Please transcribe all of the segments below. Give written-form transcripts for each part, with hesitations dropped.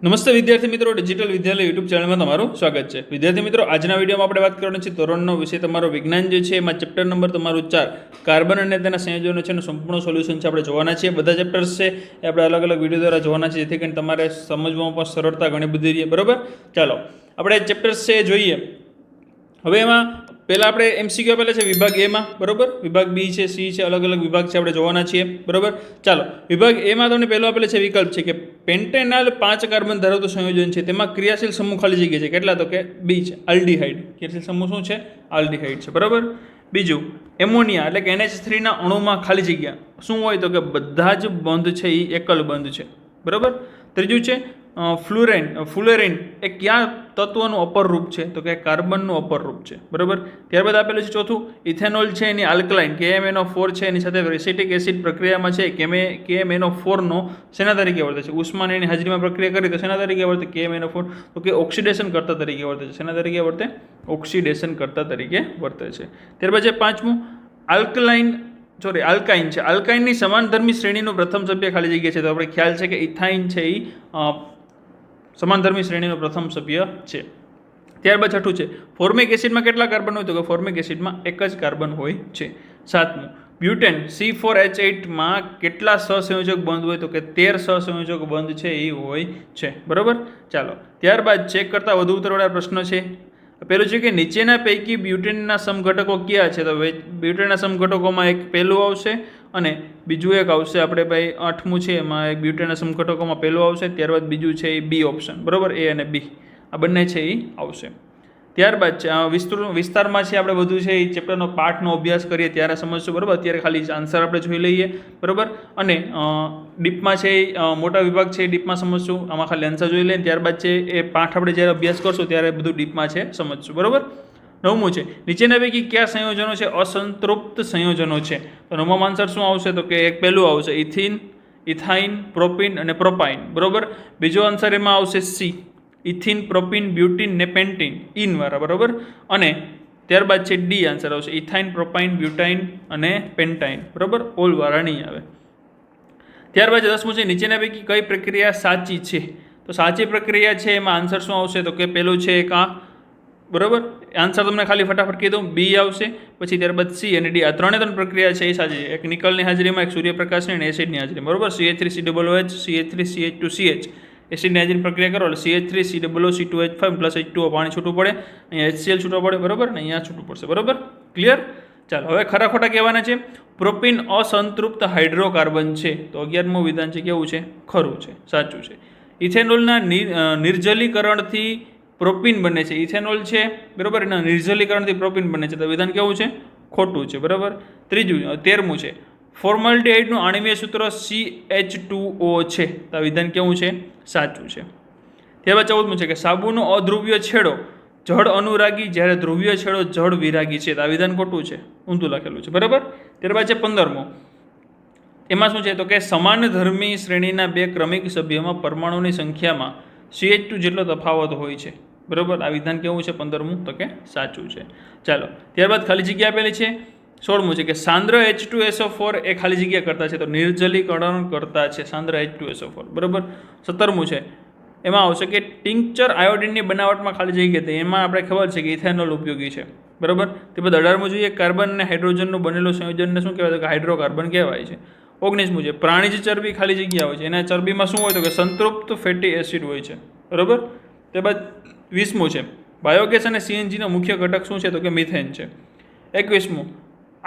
નમસ્તે વિદ્યાર્થી મિત્રો, ડિજિટલ વિદ્યાલય યુટ્યુબ ચેનલમાં તમારું સ્વાગત છે. વિદ્યાર્થી મિત્રો, આજના વિડીયોમાં આપણે વાત કરવાની છે ધોરણ 9 વિષય તમારો વિજ્ઞાન જે છે એમાં ચેપ્ટર નંબર તમારું 4 કાર્બન અને તેના સંયોજનો છે એનું સંપૂર્ણ સોલ્યુશન છે આપણે જોવાના છીએ. બધા ચેપ્ટર્સ છે એ આપણે અલગ અલગ વિડીયો દ્વારા જોવાના છે જેથી કરીને તમારે સમજવામાં પણ સરળતા ઘણી બધી રહે. બરાબર, ચાલો આપણે ચેપ્ટર્સ છે જોઈએ. હવે એમાં પહેલાં આપણે એમસીક્યુ આપેલા છે વિભાગ એમાં, બરાબર, વિભાગ બી છે, સી છે, અલગ અલગ વિભાગ છે આપણે જોવાના છીએ. બરાબર, ચાલો વિભાગ એમાં તમને પહેલો આપેલો છે વિકલ્પ છે કે પેન્ટેનાલ 5 કાર્બન ધરાવતું સંયોજન છે, તેમાં ક્રિયાશીલ સમૂહ ખાલી જગ્યા છે. કેટલા? તો કે બી છે, આલ્ડીહાઇડ. ક્રિયાશીલ સમૂહ શું છે? આલ્ડીહાઇડ છે. બરાબર, બીજું એમોનિયા એટલે કે NH3 ના અણુમાં ખાલી જગ્યા શું હોય? તો કે બધા જ બંધ છે એ એકલ બંધ છે. બરાબર, ત્રીજું છે ફ્લુરેન એ કયા તત્વનું અપર રૂપ છે? તો કે કાર્બનનું અપર રૂપ છે. બરાબર, ત્યારબાદ આપેલું છે ચોથું ઇથેનોલ છે એની આલ્કલાઇન KMnO4 છે એની સાથે એસિટિક એસિડ પ્રક્રિયામાં છે KMnO4 નો શેના તરીકે વર્તે છે? ઉષ્માની એની હાજરીમાં પ્રક્રિયા કરી તો શેના તરીકે વર્તે? KMnO4. તો કે ઓક્સિડેશન કરતા તરીકે વર્તે છે. શેના તરીકે વર્તે? ઓક્સિડેશન કરતા તરીકે વર્તે છે. ત્યારબાદ છે પાંચમું આલ્કાઇન છે. આલ્કાઇનની સમાનધર્મી શ્રેણીનું પ્રથમ સભ્ય ખાલી જગ્યા છે. તો આપણે ખ્યાલ છે કે ઇથાઇન છે એ સમાનધર્મી શ્રેણીનો પ્રથમ સભ્ય છે. ત્યારબાદ છઠ્ઠું છે ફોર્મિક એસિડમાં કેટલા કાર્બન હોય? તો કે ફોર્મિક એસિડમાં એક જ કાર્બન હોય છે. સાતમું બ્યુટેન C4H8માં કેટલા સહસંયોજક બંધ હોય? તો કે 13 સહસંયોજક બંધ છે એ હોય છે. બરાબર, ચાલો ત્યારબાદ ચેક કરતા વધુ ઉત્તરવાળા પ્રશ્નો છે. પેલું છે કે નીચેના પૈકી બ્યુટેનના સમઘટકો કયા છે? તો બ્યુટેનના સમઘટકોમાં એક પહેલું આવશે અને બીજું એક આવશે આપણે ભાઈ 8મું છે એમાં એક બ્યુટેનના સમઘટકોમાં પહેલું આવશે, ત્યારબાદ બીજું છે એ બી ઓપ્શન. બરાબર, એ અને બી આ બંને છે એ આવશે. ત્યારબાદ વિસ્તારમાં છે આપણે બધું છે એ ચેપ્ટરનો પાઠનો અભ્યાસ કરીએ ત્યારે સમજશું. બરાબર, અત્યારે ખાલી આન્સર આપણે જોઈ લઈએ. બરાબર, અને ડીપમાં છે એ મોટા વિભાગ છે એ ડીપમાં સમજશું. આમાં ખાલી આન્સર જોઈ લઈએ. ત્યારબાદ છે એ પાઠ આપણે જ્યારે અભ્યાસ કરશું ત્યારે બધું ડીપમાં છે સમજશું. બરાબર, નવમું છે નીચેના પૈકી કયા સંયોજનો છે અસંતૃપ્ત સંયોજનો છે? તો નવમામાં આન્સર શું આવશે? તો કે એક પહેલું આવશે ઇથાઇન, પ્રોપિન અને પ્રોપાઇન. બરાબર, બીજો આન્સર એમાં આવશે સી ઇથિન, પ્રોપિન, બ્યુટીન ને પેન્ટીન ઇન વાળા. બરાબર, અને ત્યારબાદ છે ડી આન્સર આવશે ઇથાઇન, પ્રોપાઇન, બ્યુટાઇન અને પેન્ટાઇન. બરાબર, ઓલ વાળા નહીં આવે. ત્યારબાદ 10મું છે નીચેના પૈકી કઈ પ્રક્રિયા સાચી છે? તો સાચી પ્રક્રિયા છે એમાં આન્સર શું આવશે? તો કે પેલું છે એક આ. બરાબર, આન્સર તમને ખાલી ફટાફટ કહી દઉં, બી આવશે, પછી ત્યારબાદ સી અને ડી. આ ત્રણ પ્રક્રિયા છે એ સાચી છે. એક નિકલની હાજરીમાં, એક સૂર્યપ્રકાશની અને એસિડની હાજરીમાં. બરાબર, CH3COOH, CH3CH2CH એસિડની હાજરી પ્રક્રિયા કરો એટલે CH3COOC2H5 + H2O પાણી છૂટું પડે, અહીંયા HCl છૂટો પડે. બરાબર, ને અહીંયા છૂટું પડશે. બરાબર, ક્લિયર? ચાલો હવે ખરા ખોટા કહેવાના છે. પ્રોપિન અસંતૃપ્ત હાઇડ્રોકાર્બન છે. તો 11મું વિધાન છે કેવું છે? ખરું છે, સાચું છે. ઇથેનોલના નિર્જલીકરણથી પ્રોપિન બને છે. ઇથેનોલ છે બરાબર, એના નિર્જલીકરણથી પ્રોપિન બને છે. તો વિધાન કેવું છે? ખોટું છે. બરાબર, 13મું છે ફોર્માલ્ડિહાઇડનું આણ્વીય સૂત્ર CH2O છે. તો આ વિધાન કેવું છે? સાચું છે. ત્યારબાદ 14મું છે કે સાબુનો અધ્રુવ્ય છેડો જળ અનુરાગી જ્યારે ધ્રુવ્ય છેડો જળ વિરાગી છે. તો આ વિધાન ખોટું છે, ઊંધું લખેલું છે. બરાબર, ત્યારબાદ છે 15મું. એમાં શું છે? તો કે સમાન ધર્મી શ્રેણીના બે ક્રમિક સભ્યમાં પરમાણુની સંખ્યામાં CH2 જેટલો તફાવત હોય છે. બરાબર, આ વિધાન કેવું છે? 15મું તો કે સાચું છે. ચાલો ત્યારબાદ ખાલી જગ્યા આપેલી છે. 16મું છે કે સાંદ્ર H2SO4 એ ખાલી જગ્યા કરતા છે. તો નિર્જલીકરણ કરતા છે સાંદ્ર H2SO4. બરાબર, 17મું છે એમાં આવશે કે ટિંકચર આયોડિનની બનાવટમાં ખાલી જગ્યા હતી. એમાં આપણે ખબર છે કે ઇથેનોલ ઉપયોગી છે. બરાબર, તે બાદ 18મું જોઈએ કાર્બન અને હાઇડ્રોજનનું બનેલું સંયોજનને શું કહેવાય? તો કે હાઇડ્રોકાર્બન કહેવાય છે. 19મું છે પ્રાણીજ ચરબી ખાલી જગ્યા હોય છે. એના ચરબીમાં શું હોય? તો કે સંતૃપ્ત ફેટી એસિડ હોય છે. બરાબર, ત્યારબાદ 20મું છે બાયોગેસ અને CNGનો મુખ્ય ઘટક શું છે? તો કે મિથેન છે. 21મું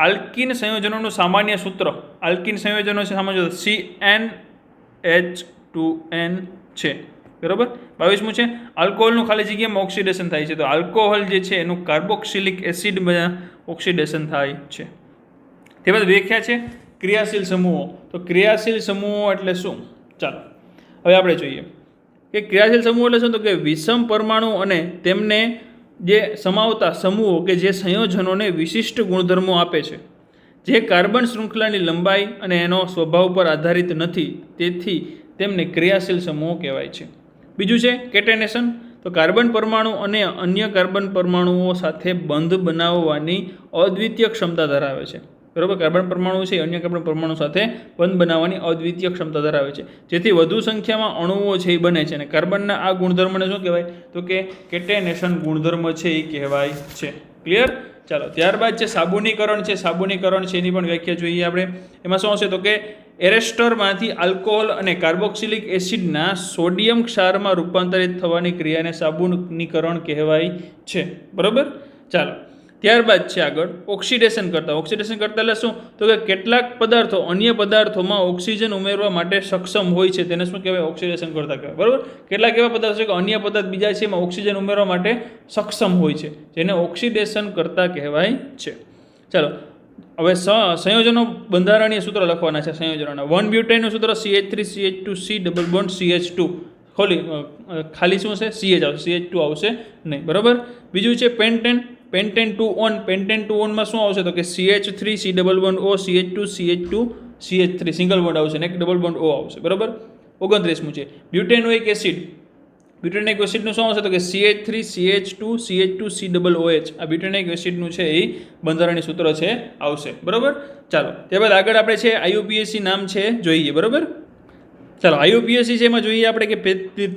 આલ્કિન સંયોજનોનું સામાન્ય સૂત્ર. આલ્કિન સંયોજનો છે સામાન્ય CnH2n છે. બરાબર, 22મું છે આલ્કોહોલનું ખાલી જગ્યામાં ઓક્સિડેશન થાય છે. તો આલ્કોહોલ જે છે એનું કાર્બોક્સિલિક એસિડમાં ઓક્સિડેશન થાય છે. ત્યારબાદ વ્યાખ્યા છે ક્રિયાશીલ સમૂહો. તો ક્રિયાશીલ સમૂહો એટલે શું? ચાલો હવે આપણે જોઈએ કે ક્રિયાશીલ સમૂહ એટલે શું? તો કે વિષમ પરમાણુ અને તેમને જે સમાવતા સમૂહો કે જે સંયોજનોને વિશિષ્ટ ગુણધર્મો આપે છે, જે કાર્બન શૃંખલાની લંબાઈ અને એનો સ્વભાવ પર આધારિત નથી, તેથી તેમને ક્રિયાશીલ સમૂહો કહેવાય છે. બીજું છે કેટેનેશન. તો કાર્બન પરમાણુ અને અન્ય કાર્બન પરમાણુઓ સાથે બંધ બનાવવાની અદ્વિતીય ક્ષમતા ધરાવે છે. બરાબર. કાર્બન પરમાણુ છે અન્ય કાર્બન પરમાણુ સાથે બંધ બનાવવાની અદ્વિતીય ક્ષમતા ધરાવે છે, જેથી વધુ સંખ્યામાં અણુઓ છે એ બને છે. અને કાર્બનના આ ગુણધર્મને શું કહેવાય તો કે કેટેનેશન ગુણધર્મ છે એ કહેવાય છે. ક્લિયર? ચાલો, ત્યારબાદ છે સાબુનીકરણ છે. સાબુનીકરણ છે એની પણ વ્યાખ્યા જોઈએ આપણે. એમાં શું હશે તો કે એરેસ્ટરમાંથી આલ્કોહોલ અને કાર્બોક્સિલિક એસિડના સોડિયમ ક્ષારમાં રૂપાંતરિત થવાની ક્રિયાને સાબુનીકરણ કહેવાય છે. બરાબર. ચાલો, ત્યારબાદ છે આગળ ઓક્સિડેશન કરતા. ઓક્સિડેશન કરતા એટલે શું તો કે કેટલાક પદાર્થો અન્ય પદાર્થોમાં ઓક્સિજન ઉમેરવા માટે સક્ષમ હોય છે તેને શું કહેવાય ઓક્સિડેશન કરતા કહેવાય. બરાબર. કેટલાક એવા પદાર્થો છે કે અન્ય પદાર્થ બીજા છે એમાં ઓક્સિજન ઉમેરવા માટે સક્ષમ હોય છે જેને ઓક્સિડેશન કરતા કહેવાય છે. ચાલો, હવે સંયોજનો બંધારણીય સૂત્ર લખવાના છે. સંયોજનોના 1 બ્યુટેનનું સૂત્ર CH3CH2C ડબલ બોન્ડ CH2 ખાલી શું છે CH આવશે, CH2 આવશે નહીં. બરાબર. બીજું છે પેન્ટેન. પેન્ટેન 2 પેન્ટેન 2 માં શું આવશે તો કે CH3C double bond O CH2 CH2 CH3 single bond આવશે ને એક ડબલ બોન્ડ O આવશે. બરાબર. 29મું છે બ્યુટેનોઇક એસિડ. બ્યુટેનોઇક એસિડનું શું આવશે તો કે CH3CH2 CH2C ડબલ OH. આ બ્યુટેનોઇક એસિડનું છે એ બંધારણીય સૂત્ર છે આવશે. બરાબર. ચાલો, ત્યારબાદ આગળ આપણે છે IUPAC નામ છે જોઈએ. બરાબર. ચાલો, IUPAC છે એમાં જોઈએ આપણે કે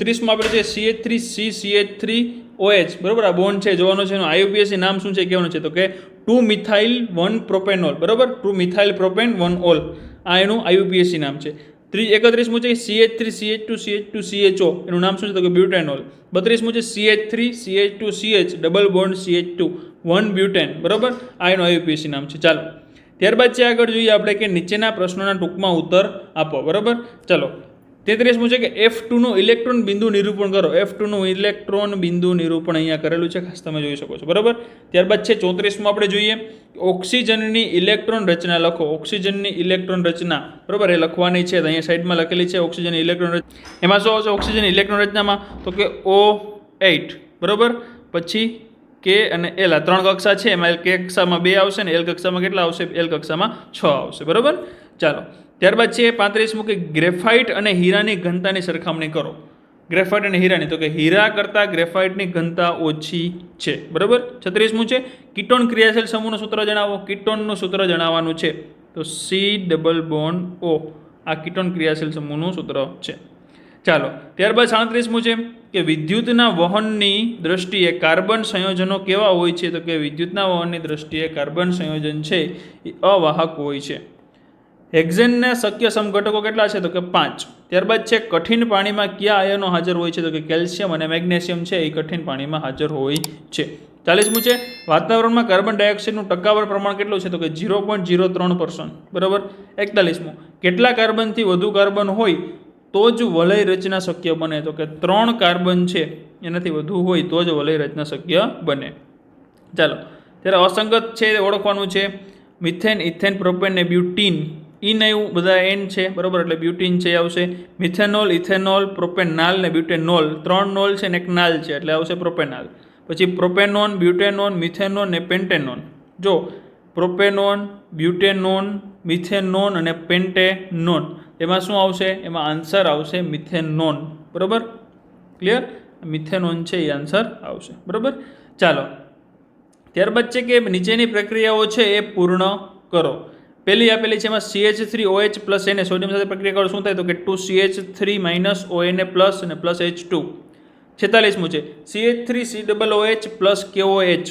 30માં આપણે છે CH3CCH3OH. બરાબર. આ બોન્ડ છે જોવાનો છે. એનું IUPAC નામ શું છે કહેવાનું છે તો કે 2મિથાઇલ 1 પ્રોપેનોલ. બરાબર. 2મિથાઇલ પ્રોપેન 1 ઓલ. આ એનું IUPAC નામ છે. 31મું છે CH3CH2CH2CHO. એનું નામ શું છે તો કે બ્યુટેનોલ. 32મું છે CH3CH2CH double bond CH2 1 butane. બરાબર. આ એનું IUPAC નામ છે. ચાલો, ત્યારબાદ છે આગળ જોઈએ આપણે કે નીચેના પ્રશ્નોના ટૂંકમાં ઉત્તર આપો. બરાબર. ચાલો, 33મું છે કે F2નું ઇલેક્ટ્રોન બિંદુ નિરૂપણ કરો. F2નું ઇલેક્ટ્રોન બિંદુ નિરૂપણ અહીંયા કરેલું છે, ખાસ તમે જોઈ શકો છો. બરાબર. ત્યારબાદ છે 34મું આપણે જોઈએ ઓક્સિજનની ઇલેક્ટ્રોન રચના લખો. ઓક્સિજનની ઇલેક્ટ્રોન રચના બરાબર એ લખવાની છે. અહીંયા સાઈડમાં લખેલી છે ઓક્સિજનની ઇલેક્ટ્રોન રચના. એમાં શું આવશે ઓક્સિજનની ઇલેક્ટ્રોન રચનામાં તો કે O8. બરાબર. પછી K અને L આ 3 કક્ષા છે. એમાં K કક્ષામાં 2 આવશે ને L કક્ષામાં કેટલા આવશે? L કક્ષામાં 6 આવશે. બરાબર. ચાલો, ત્યારબાદ છે 35મું કે ગ્રેફાઇટ અને હીરાની ઘનતાની સરખામણી કરો. ગ્રેફાઇટ અને હીરાની તો કે હીરા કરતાં ગ્રેફાઇટની ઘનતા ઓછી છે. બરાબર. 36મું છે કીટોન ક્રિયાશીલ સમૂહનું સૂત્ર જણાવો. કીટોનનું સૂત્ર જણાવવાનું છે તો C ડબલ બોન્ડ O. આ કીટોન ક્રિયાશીલ સમૂહનું સૂત્ર છે. ચાલો, ત્યારબાદ 37મું છે કે વિદ્યુતના વહનની દ્રષ્ટિએ કાર્બન સંયોજનો કેવા હોય છે તો કે વિદ્યુતના વહનની દ્રષ્ટિએ કાર્બન સંયોજન છે એ અવાહક હોય છે. હેક્ઝેનના શક્ય સમઘટકો કેટલા છે તો કે 5. ત્યારબાદ છે કઠિન પાણીમાં કયા આયનો હાજર હોય છે તો કે કેલ્શિયમ અને મેગ્નેશિયમ છે એ કઠિન પાણીમાં હાજર હોય છે. 40મું છે વાતાવરણમાં કાર્બન ડાયોક્સાઇડનું ટકાવાર પ્રમાણ કેટલું છે તો કે 0.03%. બરાબર. 41મું કેટલા કાર્બનથી વધુ કાર્બન હોય તો જ વલય રચના શક્ય બને તો કે 3 કાર્બન છે એનાથી વધુ હોય તો જ વલય રચના શક્ય બને. ચાલો, ત્યારે અસંગત છે ઓળખવાનું છે. મિથેન, ઇથેન, પ્રોપેન ને બ્યુટીન. ઇન એવું બધા એન છે. બરાબર. એટલે બ્યુટીન છે આવશે. મિથેનોલ, ઇથેનોલ, પ્રોપેનાલ ને બ્યુટેનોલ. 3 નોલ છે ને એક નાલ છે એટલે આવશે પ્રોપેનાલ. પછી પ્રોપેનોન, બ્યુટેનોન, મિથેનોન ને પેન્ટેનોન. જો પ્રોપેનોન, બ્યુટેનોન, મિથેનોન અને પેન્ટેનોન એમાં શું આવશે? એમાં આન્સર આવશે મિથેનોન. બરાબર. ક્લિયર? મિથેનોન છે એ આન્સર આવશે. બરાબર. ચાલો, ત્યારબાદ છે કે નીચેની પ્રક્રિયાઓ છે એ પૂર્ણ કરો. પહેલી આપેલી છે એમાં CH3OH પ્લસ એને સોડિયમ સાથે પ્રક્રિયા કરો. શું થાય તો કે 2CH3 માઇનસ ONA પ્લસ અને પ્લસ H2. 46મું છે CH3COOH પ્લસ KOH.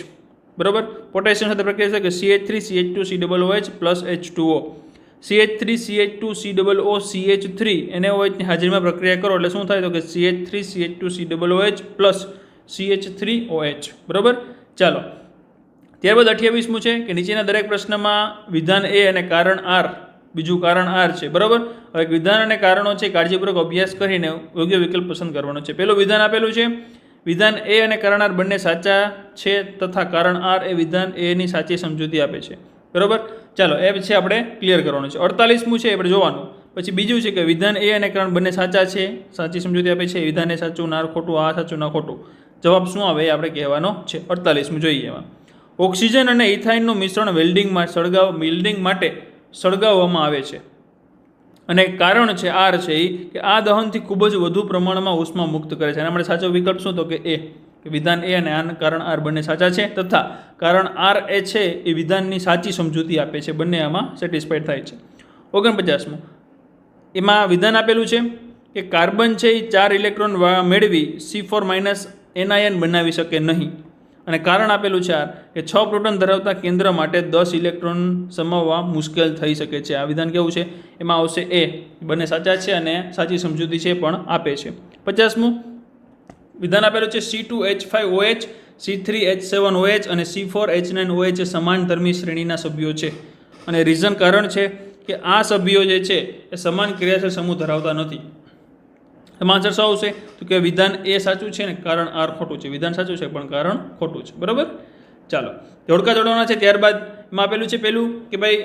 બરાબર. પોટેશિયમ સાથે પ્રક્રિયા છે કે CH3CH2COOH plus H2O. CH3CH2COOCH3 NaOH ની હાજરીમાં પ્રક્રિયા કરો એટલે શું થાય તો કે CH3CH2COOH પ્લસ CH3OH. બરાબર. ચાલો, ત્યારબાદ 28મું છે કે નીચેના દરેક પ્રશ્નમાં વિધાન A અને કારણ R, બીજું કારણ R છે. બરાબર. હવે વિધાન અને કારણો છે કાળજીપૂર્વક અભ્યાસ કરીને યોગ્ય વિકલ્પ પસંદ કરવાનો છે. પહેલું વિધાન આપેલું છે વિધાન A અને કારણ R બંને સાચા છે તથા કારણ R એ વિધાન A ની સાચી સમજૂતી આપે છે. બરાબર. ચાલો, એ છે આપણે ક્લિયર કરવાનું છે. 48મું છે આપણે જોવાનું. પછી બીજું છે કે વિધાન A અને કારણ બંને સાચા છે, સાચી સમજૂતી આપે છે. વિધાન એ સાચું, ના ખોટું, આ સાચું ના ખોટું. જવાબ શું આવે એ આપણે કહેવાનો છે. 48મું જોઈએ. એમાં ઓક્સિજન અને ઇથાઇનનું મિશ્રણ વેલ્ડિંગ માટે સળગાવવામાં આવે છે અને કારણ છે R છે એ કે આ દહનથી ખૂબ જ વધુ પ્રમાણમાં ઉષ્મા મુક્ત કરે છે. અને આપણે સાચો વિકલ્પ શું તો કે A. કે વિધાન એ અને કારણ આર બંને સાચા છે તથા કારણ આર એ છે એ વિધાનની સાચી સમજૂતી આપે છે, બંને આમાં સેટિસ્ફાઈડ થાય છે. 49મું એમાં વિધાન આપેલું છે કે કાર્બન છે એ 4 ઇલેક્ટ્રોન મેળવી C4- એનાયન બનાવી શકે નહીં, અને કારણ આપેલું છે આર કે 6 પ્રોટોન ધરાવતા કેન્દ્ર માટે 10 ઇલેક્ટ્રોન સમાવવા મુશ્કેલ થઈ શકે છે. આ વિધાન કેવું છે? એમાં આવશે એ, બંને સાચા છે અને સાચી સમજૂતી છે પણ આપે છે. 50મું વિધાન આપેલું છે C2H5OH, C3H7OH અને C4H9OH એ સમાન ધર્મી શ્રેણીના સભ્યો છે, અને રીઝન કારણ છે કે આ સભ્યો જે છે એ સમાન ક્રિયાશીલ સમૂહ ધરાવતા નથી. એમાં આન્સર શું આવશે? તો કે વિધાન એ સાચું છે ને કારણ આર ખોટું છે. વિધાન સાચું છે પણ કારણ ખોટું છે. બરાબર. ચાલો જોડકા જોડવાના છે. ત્યારબાદ એમાં આપેલું છે પેલું કે ભાઈ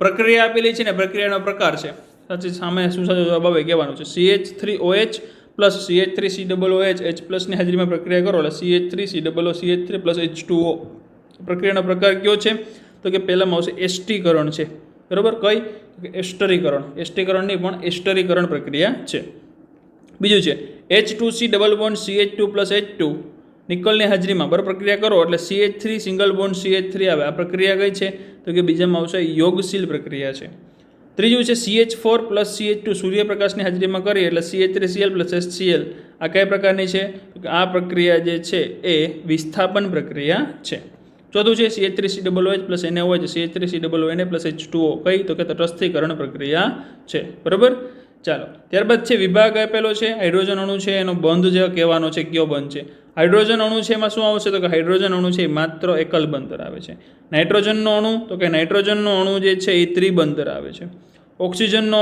પ્રક્રિયા આપેલી છે ને પ્રક્રિયાનો પ્રકાર છે. સાચી સામે શું સાચો જવાબ આવે કહેવાનું છે. CH3OH પ્લસ CH3COOH H+ ની હાજરીમાં પ્રક્રિયા કરો એટલે CH3COOCH3 પ્લસ H2O. પ્રક્રિયાનો પ્રકાર કયો છે? તો કે પહેલામાં આવશે એસ્ટીકરણ છે. બરાબર. કઈ? એસ્ટરીકરણ. એસ્ટીકરણ નહીં પણ એસ્ટરીકરણ પ્રક્રિયા છે. બીજું છે H2C double bond CH2 plus H2 નિકલની હાજરીમાં બરાબર પ્રક્રિયા કરો એટલે CH3 સિંગલ બોન્ડ CH3 આવે. આ પ્રક્રિયા કઈ છે? તો કે બીજામાં આવશે યોગશીલ પ્રક્રિયા છે. ત્રીજું છે CH4 પ્લસ CH2 સૂર્યપ્રકાશની હાજરીમાં કરી એટલે CH3Cl પ્લસ HCl. આ કઈ પ્રકારની છે? તો કે આ પ્રક્રિયા જે છે એ વિસ્થાપન પ્રક્રિયા છે. ચોથું છે CH3COOH plus NaOH CH3COONA plus H2O. કઈ? તો કે તટસ્થીકરણ પ્રક્રિયા છે. બરાબર. ચાલો ત્યારબાદ છે વિભાગ આપેલો છે. હાઇડ્રોજન અણુ છે એનો બંધ જે કહેવાનો છે કયો બંધ છે? હાઇડ્રોજન અણુ છે એમાં શું આવશે? તો કે હાઇડ્રોજન અણુ છે એ માત્ર એકલ બંધ ધરાવે છે. નાઇટ્રોજનનો અણુ તો કે નાઇટ્રોજનનો અણુ જે છે એ ત્રિબંધ ધરાવે છે. ઓક્સિજનનો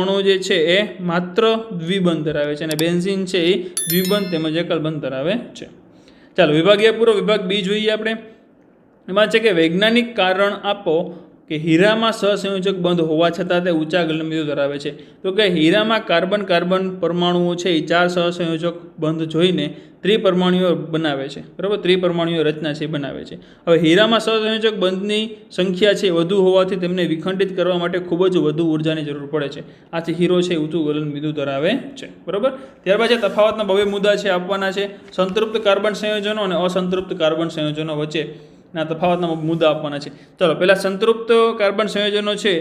અણુ જે છે એ માત્ર દ્વિબંધ ધરાવે છે, અને બેન્ઝીન છે એ દ્વિબંધ તેમજ એકલ બંધ ધરાવે છે. ચાલો વિભાગીય પૂરો વિભાગ બી જોઈએ આપણે. એમાં છે કે વૈજ્ઞાનિક કારણ આપો કે હીરામાં સહસંયોજક બંધ હોવા છતાં તે ઊંચા ગલનબિંદુ ધરાવે છે. તો કે હીરામાં કાર્બન કાર્બન પરમાણુઓ છે એ 4 સહસંયોજક બંધ જોઈને ત્રિપરમાણુઓ બનાવે છે. બરાબર. ત્રિપરમાણુઓ રચના છે બનાવે છે. હવે હીરામાં સહસંયોજક બંધની સંખ્યા છે વધુ હોવાથી તેમને વિખંડિત કરવા માટે ખૂબ જ વધુ ઉર્જાની જરૂર પડે છે. આથી હીરો છે ઊંચું ગલનબિંદુ ધરાવે છે. બરાબર. ત્યારબાદ જે તફાવતના ભવ્ય મુદ્દા છે આપવાના છે. સંતૃપ્ત કાર્બન સંયોજનો અને અસંતૃપ્ત કાર્બન સંયોજનો વચ્ચે ના તફાવતના મુદ્દા આપવાના છે. ચાલો પહેલાં સંતૃપ્ત કાર્બન સંયોજનો છે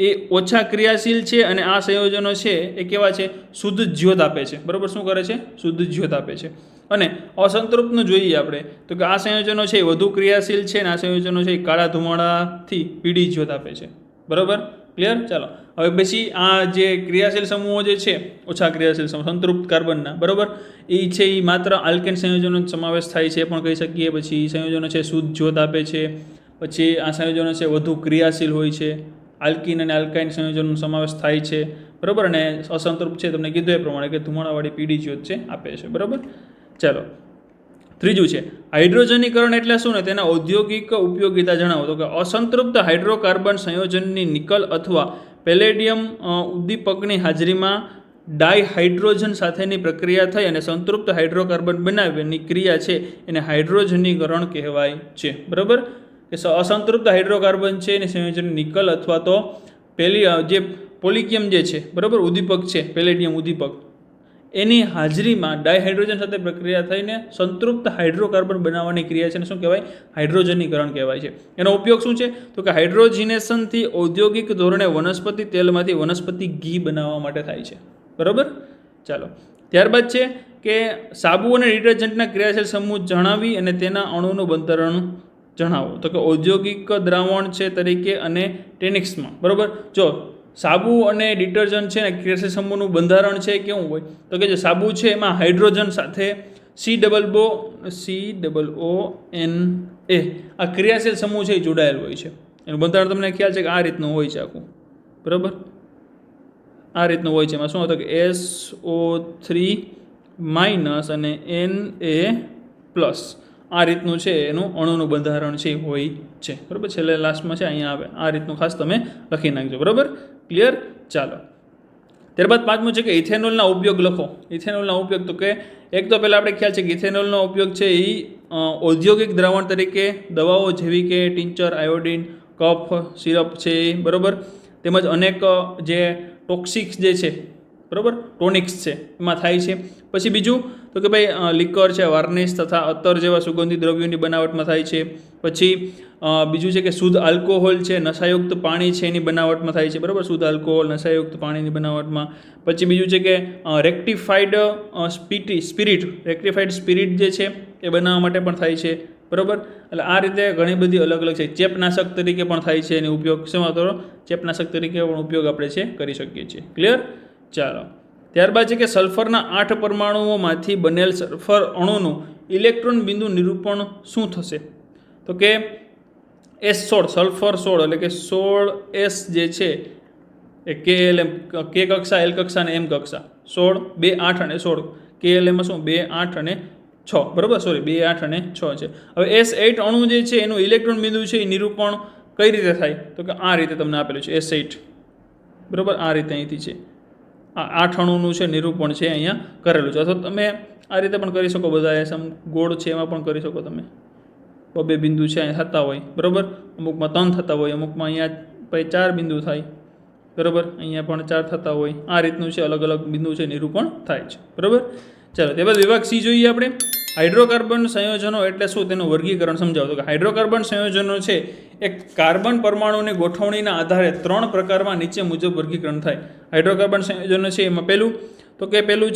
એ ઓછા ક્રિયાશીલ છે, અને આ સંયોજનો છે એ કેવા છે? શુદ્ધ જ્યોત આપે છે. બરાબર. શું કરે છે? શુદ્ધ જ્યોત આપે છે. અને અસંતૃપ્તનું જોઈએ આપણે તો કે આ સંયોજનો છે એ વધુ ક્રિયાશીલ છે, અને આ સંયોજનો છે એ કાળા ધુમાડાથી પીળી જ્યોત આપે છે. બરાબર. ક્લિયર. ચાલો હવે પછી આ જે ક્રિયાશીલ સમૂહો જે છે ઓછા ક્રિયાશીલ સમૂહ સંતૃપ્ત કાર્બનના બરાબર એ છે એ માત્ર આલ્કેન સંયોજનો સમાવેશ થાય છે પણ કહી શકીએ. પછી સંયોજનો છે શુદ્ધ જ્યોત આપે છે. પછી આ સંયોજનો છે વધુ ક્રિયાશીલ હોય છે. આલ્કિન અને આલ્કાઇન સંયોજનનો સમાવેશ થાય છે. બરાબર. અને અસંતૃપ્ત છે તમને કીધું એ પ્રમાણે કે ધુમાડાવાળી પીળી જ્યોત છે આપે છે. બરાબર. ચાલો ત્રીજું છે હાઇડ્રોજનીકરણ એટલે શું ને તેના ઔદ્યોગિક ઉપયોગિતા જણાવો. તો કે અસંતૃપ્ત હાઇડ્રોકાર્બન સંયોજનની નિકલ અથવા પેલેડિયમ ઉદ્દીપકની હાજરીમાં ડાયહાઇડ્રોજન સાથેની પ્રક્રિયા થઈ અને સંતૃપ્ત હાઇડ્રોકાર્બન બનાવવાની ક્રિયા છે એને હાઇડ્રોજનીકરણ કહેવાય છે. બરાબર. કે અસંતૃપ્ત હાઇડ્રોકાર્બન છે એની સંયોજન નિકલ અથવા તો જે પોલિકિયમ જે છે બરાબર ઉદ્દીપક છે પેલેડિયમ ઉદ્દીપક એની હાજરીમાં ડાયહાઇડ્રોજન સાથે પ્રક્રિયા થઈને સંતૃપ્ત હાઇડ્રોકાર્બન બનાવવાની ક્રિયા છે ને શું કહેવાય? હાઇડ્રોજનીકરણ કહેવાય છે. એનો ઉપયોગ શું છે? તો કે હાઇડ્રોજિનેશનથી ઔદ્યોગિક ધોરણે વનસ્પતિ તેલમાંથી વનસ્પતિ ઘી બનાવવા માટે થાય છે. બરાબર. ચાલો ત્યારબાદ છે કે સાબુ અને ડિટર્જન્ટના ક્રિયાશીલ સમૂહ જણાવી અને તેના અણુનું બંધારણ જણાવો. તો કે ઔદ્યોગિક દ્રાવણ છે તરીકે અને ટેનિક્સમાં બરાબર. જો સાબુ અને ડિટર્જન્ટ છે ને ક્રિયાશીલ સમૂહનું બંધારણ છે કેવું હોય? તો કે જે સાબુ છે એમાં હાઇડ્રોજન સાથે COONA આ ક્રિયાશીલ સમૂહ છે એ જોડાયેલ હોય છે. એનું બંધારણ તમને ખ્યાલ છે કે આ રીતનું હોય છે આખું. બરાબર. આ રીતનું હોય છે. એમાં શું હતું કે SO3- અને Na+. આ રીતનું છે એનું અણુનું બંધારણ છે હોય છે. બરાબર. છેલ્લે લાસ્ટમાં છે અહીંયા આવે આ રીતનું ખાસ તમે લખી નાખજો. બરાબર. ક્લિયર. ચાલો ત્યારબાદ પાંચમું છે કે ઇથેનોલના ઉપયોગ લખો. ઇથેનોલના ઉપયોગ તો કે એક તો પહેલાં આપણે ખ્યાલ છે કે ઇથેનોલનો ઉપયોગ છે એ ઔદ્યોગિક દ્રાવણ તરીકે દવાઓ જેવી કે ટિંચર, આયોડિન, કફ સિરપ છે બરાબર, તેમજ અનેક જે ટોક્સિક્સ જે છે બરાબર, ટોનિક્સ છે એમાં થાય છે. પછી બીજું તો કે ભાઈ લિકર છે, વાર્નિશ તથા અત્તર જેવા સુગંધિત દ્રવ્યોની બનાવટમાં થાય છે. પછી બીજું છે કે શુદ્ધ આલ્કોહોલ છે, નશાયુક્ત પાણી છે એની બનાવટમાં થાય છે. બરાબર, શુદ્ધ આલ્કોહોલ નશાયુક્ત પાણીની બનાવટમાં. પછી બીજું છે કે રેક્ટિફાઈડ સ્પિરિટ જે છે એ બનાવવા માટે પણ થાય છે. બરાબર, એટલે આ રીતે ઘણી બધી અલગ અલગ છે. ચેપનાશક તરીકે પણ થાય છે એનો ઉપયોગ. શેમાં તો ચેપનાશક તરીકે પણ ઉપયોગ આપણે છે કરી શકીએ છીએ. ક્લિયર? ચાલો, ત્યારબાદ છે કે સલ્ફરના 8 પરમાણુઓમાંથી બનેલ સલ્ફર અણુનું ઇલેક્ટ્રોન બિંદુ નિરૂપણ શું થશે? તો કે S16 સલ્ફર 16 એટલે કે 16S જે છે એ KLM K કક્ષા, L કક્ષા અને M કક્ષા 16 2 8 અને 16 KLM શું 2 8 અને 6. બરાબર, સોરી 2 8 અને 6 છે. હવે S8 અણુ જે છે એનું ઇલેક્ટ્રોન બિંદુ છે એ નિરૂપણ કઈ રીતે થાય? તો કે આ રીતે તમને આપેલું છે S8. બરાબર, આ રીતે અહીંથી છે આ 8 અણુનું છે નિરૂપણ છે અહીંયા કરેલું છે. અથવા તમે આ રીતે પણ કરી શકો, બધા સમ ગોળ છે એમાં પણ કરી શકો તમે. 2 બિંદુ છે અહીંયા થતા હોય. બરાબર, અમુકમાં 3 થતા હોય, અમુકમાં અહીંયા પછી 4 બિંદુ થાય. બરાબર, અહીંયા પણ 4 થતા હોય. આ રીતનું છે, અલગ અલગ બિંદુ છે નિરૂપણ થાય છે. બરાબર, ચાલો ત્યારબાદ વિભાગ C જોઈએ આપણે. હાઇડ્રોકાર્બન સંયોજનો એટલે શું તેનું વર્ગીકરણ સમજાવો. તો કે હાઇડ્રોકાર્બન સંયોજનો છે એ કાર્બન પરમાણુની ગોઠવણીના આધારે 3 પ્રકારમાં નીચે મુજબ વર્ગીકરણ થાય. હાઇડ્રોકાર્બન સંયોજનો છે એમાં પહેલું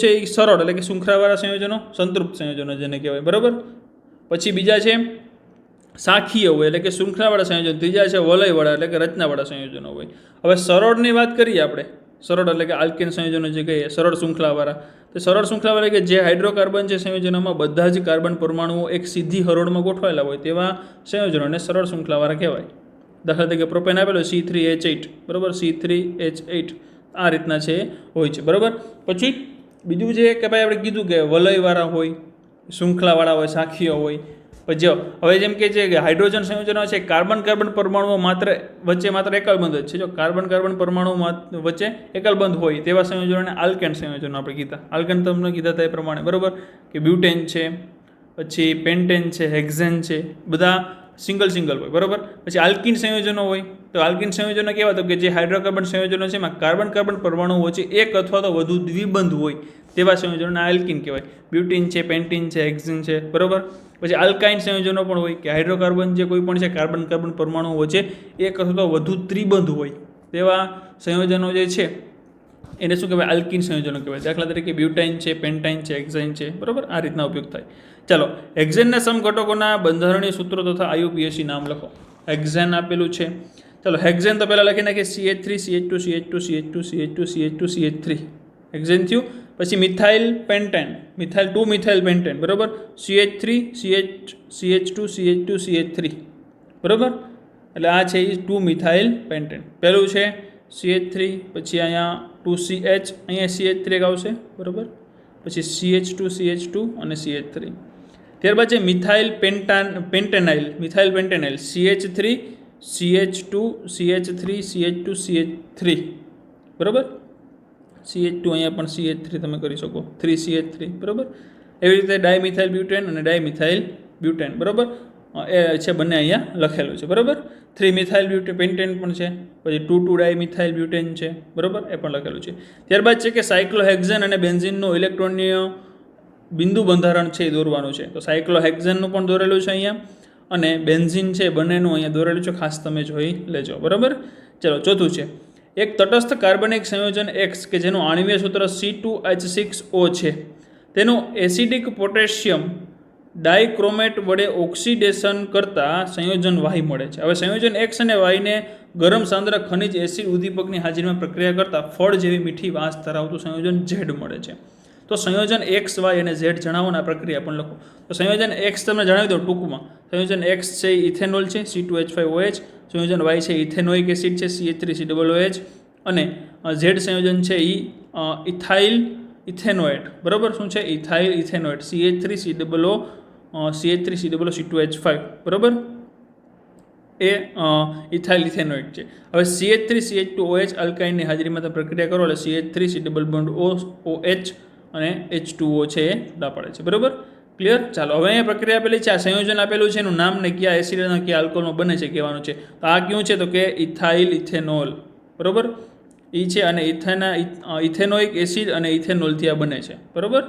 છે એ સરળ એટલે કે શૃંખલાવાળા સંયોજનો, સંતૃપ્ત સંયોજનો જેને કહેવાય. બરાબર, પછી બીજા છે શાખીય હોય એટલે કે શૃંખલાવાળા સંયોજનો, ત્રીજા છે વલયવાળા એટલે કે રચનાવાળા સંયોજનો હોય. હવે સરળની વાત કરીએ આપણે, સરળ એટલે કે આલ્કેન સંયોજનો જે કહીએ સરળ શૃંખલાવાળા, તો સરળ શૃંખલાવાળા કે જે હાઇડ્રોકાર્બન છે સંયોજનોમાં બધા જ કાર્બન પરમાણુઓ એક સીધી હરોળમાં ગોઠવાયેલા હોય તેવા સંયોજનોને સરળ શૃંખલાવાળા કહેવાય. દાખલા તરીકે પ્રોપેન આપેલો C3H8. બરાબર, C3H8 આ રીતના છે હોય છે. બરાબર, પછી બીજું છે કે ભાઈ આપણે કીધું કે વલયવાળા હોય, શૃંખલાવાળા હોય, શાખીય હોય. પછી હવે જેમ કે છે કે હાઇડ્રોજન સંયોજનો છે કાર્બન પરમાણુઓ વચ્ચે માત્ર એકલબંધ જ છે. જો કાર્બન પરમાણુઓ વચ્ચે એકલબંધ હોય તેવા સંયોજનોને આલ્કેન સંયોજનો આપણે કીધા. આલ્કેન તમને કીધા હતા એ પ્રમાણે. બરાબર, કે બ્યુટેન છે, પછી પેન્ટેન છે, હેક્ઝેન છે, બધા સિંગલ હોય. બરાબર, પછી આલ્કિન સંયોજનો હોય. તો આલ્કિન સંયોજનો કેવા? તો કે જે હાઇડ્રોકાર્બન સંયોજનો છે એમાં કાર્બન પરમાણુઓ વચ્ચે એક અથવા તો વધુ દ્વિબંધ હોય તેવા સંયોજનોને આલ્કિન કહેવાય. બ્યુટીન છે, પેન્ટીન છે, હેક્ઝેન છે. બરાબર, પછી આલ્કાઇન સંયોજનો પણ હોય કે હાઇડ્રોકાર્બન જે કોઈ પણ છે કાર્બન પરમાણુઓ વચ્ચે એક અથવા તો વધુ ત્રિબંધ હોય તેવા સંયોજનો જે છે એને શું કહેવાય? આલ્કિન સંયોજનો કહેવાય. દાખલા તરીકે બ્યુટાઇન છે, પેન્ટાઇન છે, હેક્ઝેન છે. બરાબર, આ રીતના ઉપયોગ થાય. ચાલો, હેક્ઝેનના સમઘટકોના બંધારણીય સૂત્રો તથા IUPAC નામ લખો. હેક્ઝેન આપેલું છે. ચાલો, હેક્ઝેન તો પહેલાં લખી નાખીએ CH3 CH2 CH2 CH2 CH2 CH2 CH3 hexane થયું. પછી methyl pentane, methyl 2 methyl pentane. બરાબર, CH3 CH2 CH2 CH3. બરાબર, એટલે આ છે એ 2 મિથાઇલ પેન્ટેન. પહેલું છે CH3, પછી અહીંયા 2CH, અહીંયા CH3 આવશે. બરાબર, પછી CH2 અને CH3. ત્યારબાદ છે methyl પેન્ટેનાઇલ CH3 CH2 CH3 CH2 CH3. બરાબર, CH2 અહીંયા પણ CH3 તમે કરી શકો, 3CH3. બરાબર, એવી રીતે ડાયમિથાઇલ બ્યુટેન અને ડાયમિથાઇલ બ્યુટેન. બરાબર, એ છે બંને અહીંયા લખેલું છે. બરાબર, 3 મિથાઇલ પેન્ટેન પણ છે, પછી 2 ડાયમિથાઇલ બ્યુટેન છે. બરાબર, એ પણ લખેલું છે. ત્યારબાદ છે કે સાયક્લોહેક્ઝેન અને બેન્ઝીનનું ઇલેક્ટ્રોનીય બિંદુ બંધારણ છે એ દોરવાનું છે. તો સાયક્લોહેક્ઝેનનું પણ દોરેલું છે અહીંયા અને બેન્ઝીન છે બંનેનું અહીંયા દોરેલું છે, ખાસ તમે જોઈ લેજો. બરાબર, ચલો ચોથું છે એક તટસ્થ કાર્બનિક સંયોજન X કે જેનું આણ્વીય સૂત્ર C2H6O છે તેનું એસિડિક પોટેશિયમ ડાયક્રોમેટ વડે ઓક્સિડેશન કરતા સંયોજન Y મળે છે. હવે સંયોજન X અને Yને ગરમ સાંદ્ર ખનિજ એસિડ ઉદ્દીપકની હાજરીમાં પ્રક્રિયા કરતા ફળ જેવી મીઠી વાસ ધરાવતું સંયોજન Z મળે છે. તો સંયોજન X, Y અને Z જણાવોના પ્રક્રિયા પણ લખો. તો સંયોજન X તમને જણાવી દો ટૂંકમાં. સંયોજન X છે ઇથેનોલ છે C2H5OH, સંયોજન Y છે ઇથેનોઇક એસિડ છે CH3COOH અને Z સંયોજન છે ઇથાઇલ ઇથેનોએટ. બરાબર, શું છે? Ethyl ethanoate CH3COOC2H5. બરાબર, એ ઇથાઇલ ઇથેનોઇટ છે. હવે CH3CH2OH આલ્કાઇનની હાજરીમાં તમે પ્રક્રિયા કરો એટલે CH3COOH અને H2O છે એ જુદા પડે છે. બરાબર, ક્લિયર? ચાલો, હવે અહીંયા પ્રક્રિયા આપેલી છે, આ સંયોજન આપેલું છે, એનું નામ ને કયા એસિડ અને કયા આલ્કોહોલમાં બને છે કહેવાનું છે. તો આ કયું છે? તો કે ઇથાઇલ ઇથેનોલ. બરાબર, એ છે અને ઇથેનોઇક એસિડ અને ઇથેનોલથી આ બને છે. બરાબર,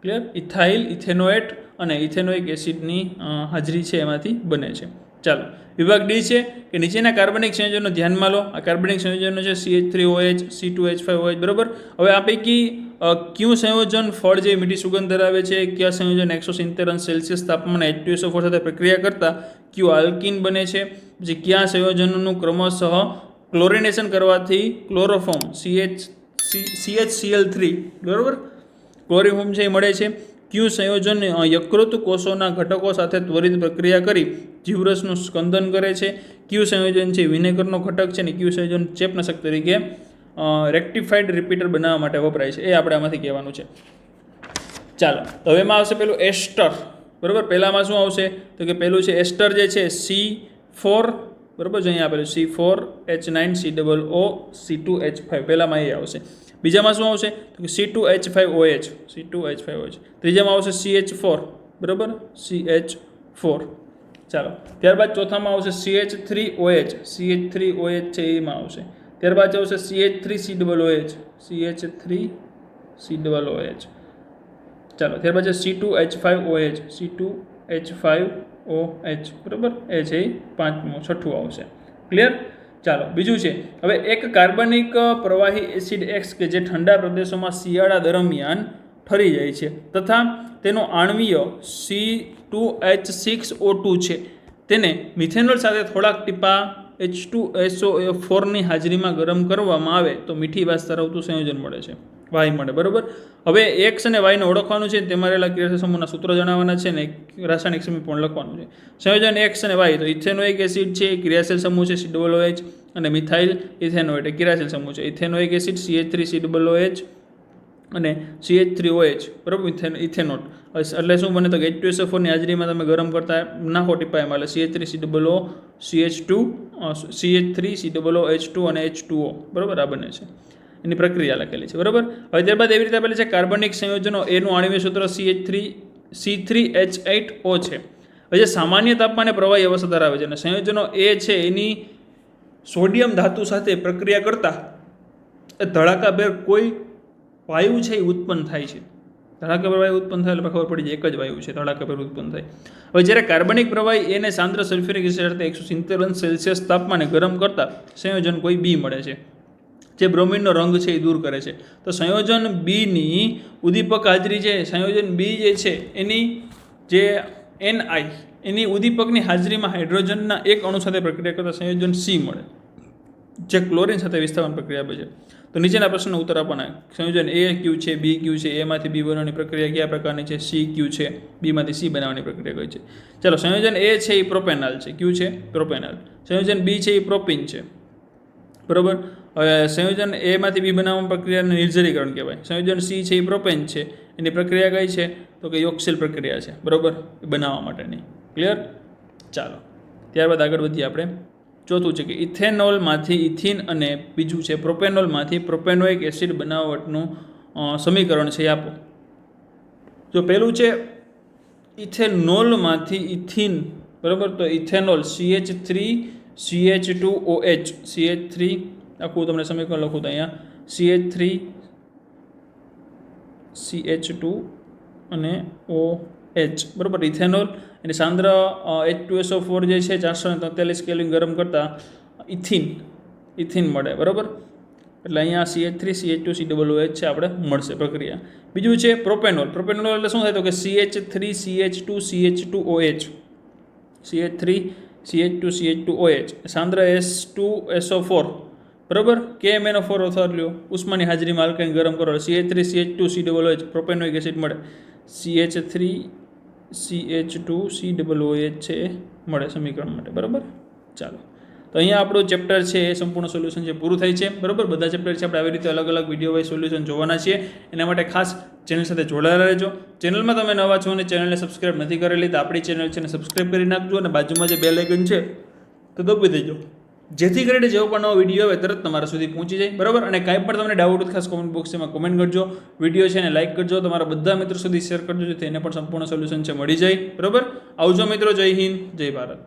ક્લિયર? ઇથાઇલ, ઇથેનોએટ અને ઇથેનોઇક એસિડની હાજરી છે એમાંથી બને છે. ચાલો, વિભાગ ડી છે કે નીચેના કાર્બનિક સંયોજનો ધ્યાનમાં લો. આ કાર્બનિક સંયોજનો છે CH3OH, C2H5OH. બરાબર, હવે આ પૈકી કયું સંયોજન ફળ જેવી મીઠી સુગંધ ધરાવે છે? કયા સંયોજન 170 °C તાપમાને H2SO4 સાથે પ્રક્રિયા કરતા કયું આલ્કીન બને છે? પછી કયા સંયોજનોનું ક્રમશઃ ક્લોરિનેશન કરવાથી ક્લોરોફોર્મ CHCl3 બરાબર ક્લોરોફોર્મ છે એ મળે છે? કયું સંયોજન યકૃત કોષોના ઘટકો સાથે ત્વરિત પ્રક્રિયા કરી જીવરસનું સ્કંદન કરે છે? કયું સંયોજન છે વિનેગરનો ઘટક છે? ને કયું સંયોજન ચેપનાશક તરીકે રેક્ટિફાઈડ રિપીટર બનાવવા માટે વપરાય છે? એ આપણે આમાંથી કહેવાનું છે. ચાલો, તો હવે એમાં આવશે પેલું એસ્ટર. બરાબર, પહેલામાં શું આવશે તો કે પેલું છે એસ્ટર જે છે C4. બરાબર, જો અહીંયા આપેલું C4H9COO C2H5 પહેલામાં એ આવશે. બીજામાં શું આવશે તો કે C2H5OH. ત્રીજામાં આવશે CH4. બરાબર, CH4. ચાલો, ત્યારબાદ ચોથામાં આવશે CH3OH. CH3OH છે એમાં આવશે. ત્યારબાદ આવશે CH3COOH. CH3COOH. ચાલો, ત્યારબાદ છે C2H5OH. C2H5OH. બરાબર, એ છે પાંચમું. છઠ્ઠું આવશે. ક્લિયર? ચાલો, બીજું છે હવે એક કાર્બનિક પ્રવાહી એસિડ X કે જે ઠંડા પ્રદેશોમાં શિયાળા દરમિયાન ઠરી જાય છે તથા તેનો આણ્વીય C2H6O2 છે, તેને મિથેનોલ સાથે થોડાક ટીપા H2SO4ની હાજરીમાં ગરમ કરવામાં આવે તો મીઠી વાસ ધરાવતું સંયોજન મળે છે, વાય મળે. બરાબર, હવે એક્સ અને વાયને ઓળખવાનું છે, તેમાં રહેલા ક્રિયાશીલ સમૂહના સૂત્રો જણાવવાના છે ને રાસાયણિક સમીકરણ લખવાનું છે. સંયોજન એક્સ અને વાય તો ઇથેનોઇક એસિડ છે, ક્રિયાશીલ સમૂહ છે COOH અને મિથાઇલ ઇથેનોએટ એ ક્રિયાશીલ સમૂહ છે. ઇથેનોઇક એસિડ CH3COOH અને CH3OH. બરાબર, ઇથેનોટ એટલે શું બને તો કે H2SO4ની હાજરીમાં તમે ગરમ કરતા નાખો ટીપા એમાં એટલે CH3COO CH3COOH2 અને H2O. બરાબર, આ બને છે. એની પ્રક્રિયા લખેલી છે. બરાબર, હવે ત્યારબાદ એવી રીતે આપેલી છે કાર્બનિક સંયોજનો એનું આણ્વીય સૂત્ર C3H8O છે. હવે જે સામાન્ય તાપમાને પ્રવાહી અવસ્થા ધરાવે છે અને સંયોજનો એ છે એની સોડિયમ ધાતુ સાથે પ્રક્રિયા કરતા ધડાકાભેર કોઈ વાયુ છે એ ઉત્પન્ન થાય છે. ધડાકાભેર વાયુ ઉત્પન્ન થાય એટલે ખબર પડી જાય એક જ વાયુ છે ધડાકાભેર ઉત્પન્ન થાય. હવે જ્યારે કાર્બનિક પ્રવાહી એને સાંદ્ર સલ્ફ્યુરિક એસિડ સાથે 170 °C તાપમાને ગરમ કરતા સંયોજન કોઈ બી મળે છે જે બ્રોમિનનો રંગ છે એ દૂર કરે છે. તો સંયોજન બીની ઉદ્દીપક હાજરી છે, સંયોજન બી જે છે એની જે NI એની ઉદ્દીપકની હાજરીમાં હાઇડ્રોજનના એક અણુ સાથે પ્રક્રિયા કરતા સંયોજન સી મળે જે ક્લોરિન સાથે વિસ્થાપન પ્રક્રિયા આપે છે. તો નીચેના પ્રશ્નનો ઉત્તર આપવાના. સંયોજન એ ક્યુ છે, બી ક્યુ છે, એમાંથી બી બનાવવાની પ્રક્રિયા કયા પ્રકારની છે, સી ક્યુ છે, બીમાંથી સી બનાવવાની પ્રક્રિયા કઈ છે. ચાલો, સંયોજન એ છે એ પ્રોપેનોલ છે, ક્યુ છે પ્રોપેનોલ. સંયોજન બી છે એ પ્રોપિન છે. બરાબર, હવે સંયોજન એમાંથી બી બનાવવાની પ્રક્રિયાને નિર્જરીકરણ કહેવાય. સંયોજન સી છે એ પ્રોપેન છે, એની પ્રક્રિયા કઈ છે તો કે યોક્સિલ પ્રક્રિયા છે. બરાબર, બનાવવા માટેની. ક્લિયર? ચાલો, ત્યારબાદ આગળ વધીએ આપણે. ચોથું છે કે ઇથેનોલમાંથી ઇથિન અને બીજું છે પ્રોપેનોલમાંથી પ્રોપેનોઇક એસિડ બનાવટનું સમીકરણ છે એ આપો. જો પહેલું છે ઇથેનોલમાંથી ઇથિન. બરાબર, તો ઇથેનોલ CH3CH2OH. CH3 આખું તમને સમીકરણ લખું તો અહીંયા CH3CH2 અને OH. બરાબર, ઇથેનોલ એની સાંદ્ર H2SO4 જે છે 443 કેલ્વિન ગરમ કરતાં ઇથિન મળે. બરાબર, એટલે અહીંયા CH3CH2COOH છે આપણે મળશે પ્રક્રિયા. બીજું છે પ્રોપેનોલ. પ્રોપેનોલ એટલે શું થાય તો કે CH3CH2CH2OH. CH3CH2CH2OH સાંદ્ર H2SO4. બરાબર, KMnO4 ઓથર લ્યો, ઉષ્માની હાજરીમાં આલ્કાઇન ગરમ કરો CH3CH2COOH પ્રોપેનોઇક એસિડ મળે. CH3CH2COOH છે મળે સમીકરણ માટે. બરાબર, ચાલો, તો અહીંયા આપણું ચેપ્ટર છે એ સંપૂર્ણ સોલ્યુશન છે પૂરું થાય છે. બરાબર, બધા ચેપ્ટર છે આપણે આવી રીતે અલગ અલગ વિડીયો વાઇઝ સોલ્યુશન જોવાના છીએ. એના માટે ખાસ ચેનલ સાથે જોડાયેલા રહેજો. ચેનલમાં તમે નવા છો અને ચેનલને સબસ્ક્રાઈબ નથી કરેલી તો આપણી ચેનલ છે ને સબસ્ક્રાઈબ કરી નાખજો અને બાજુમાં જે બેલ આઇકન છે તો દબાવી દેજો, જેથી કરીને જેવો પણ નવો વિડીયો આવે તરત તમારા સુધી પહોંચી જાય. બરાબર, અને કાંઈ પણ તમને ડાઉટ હોય ખાસ કોમેન્ટ બોક્સમાં કોમેન્ટ કરજો. વિડીયો છે ને લાઇક કરજો, તમારા બધા મિત્રો સુધી શેર કરજો જેથી એને પણ સંપૂર્ણ સોલ્યુશન છે મળી જાય. બરાબર, આવજો મિત્રો, જય હિન્દ, જય ભારત.